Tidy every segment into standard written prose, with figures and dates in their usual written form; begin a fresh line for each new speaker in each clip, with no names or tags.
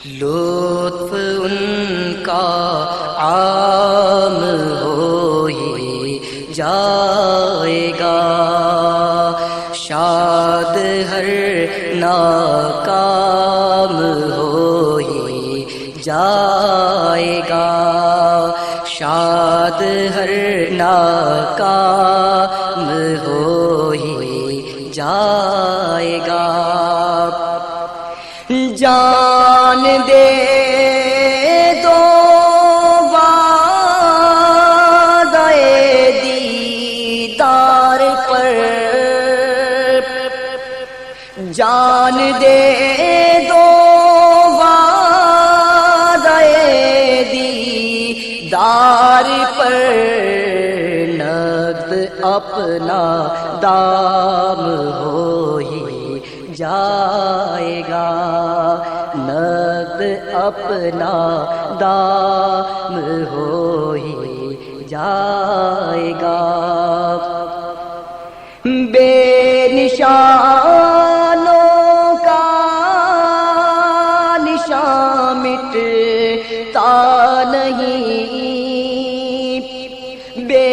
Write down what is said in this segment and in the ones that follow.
لطف ان کا عام ہو ہی جائے گا، شاد ہر ناکام ہو ہی جائے گا، شاد ہر ناکام ہو ہی جائے گا۔ جان دے دو وعدہ دیدار پر، جان دے دو وعدہ دیدار پر، نقد اپنا دام ہو ہی جائے گا، نقد اپنا دام ہو ہی جائے گا۔ بے نشانوں کا نشان مٹتا نہیں، بے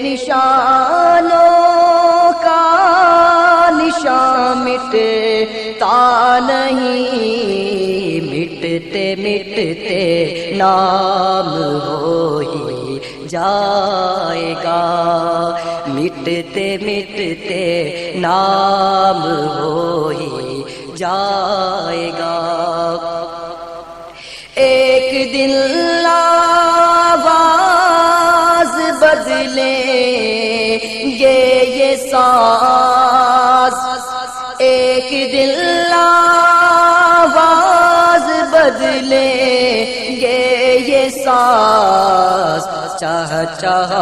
نشانوں کا نشان مٹتا نہیں، مٹتے مٹتے نام ہو ہی جائے گا، مٹتے مٹتے نام ہو ہی جائے گا۔ ایک دن آواز بدلیں گے یہ ساز، ایک دن آواز بدلیں گے یہ ساز، چاہ چاہ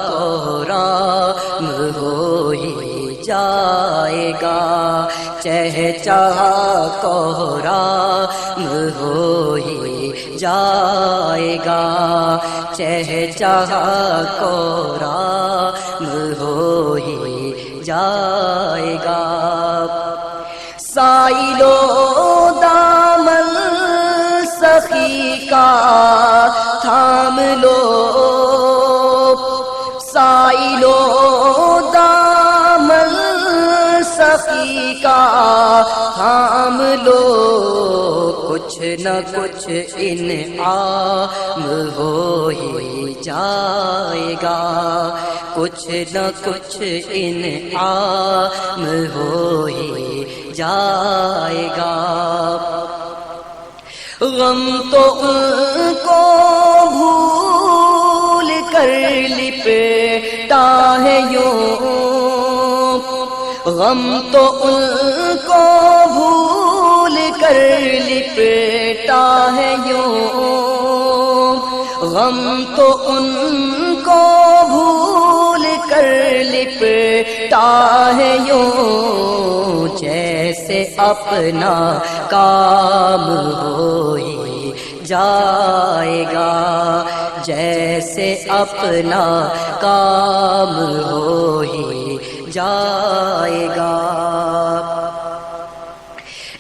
کوہرام ہو ہی جائے گا، چہ چاہ کوہرام ہو ہی جائے گا، چہ چاہ کوہرام ہو ہی جائے گا۔ سائلو دامن سخی کا تھام لو، سائلو دامن سخی کا تھام لو، کچھ نہ کچھ انعام ہو ہی جائے گا، کچھ نہ کچھ انعام ہو ہی جائے گا۔ غم تو ان کو بھول کر لپٹا ہے یوں، غم تو ان کو بھول کر لپٹا ہے یوں، غم تو ان کو بھول کر لپٹا ہے یوں، جیسے اپنا کام ہو ہی جائے گا، جیسے اپنا کام ہو ہی جائے گا۔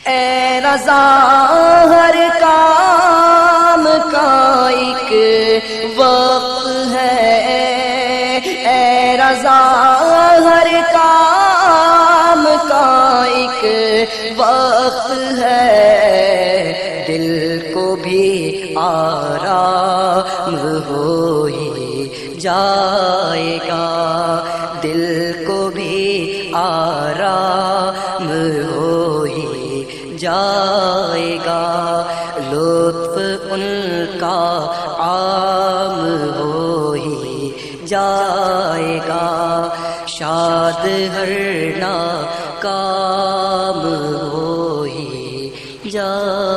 اے رضا ہر کام کا ایک وقت ہے، اے رضا ہر کام کا ایک وقت ہے، دل کو بھی آرام ہو ہی جائے گا، دل کو بھی آرام ہو ہی جائے گا، لطف ان کا عام ہو ہی جائے گا، شاد ہر ناکام ہو ہی جائے گا۔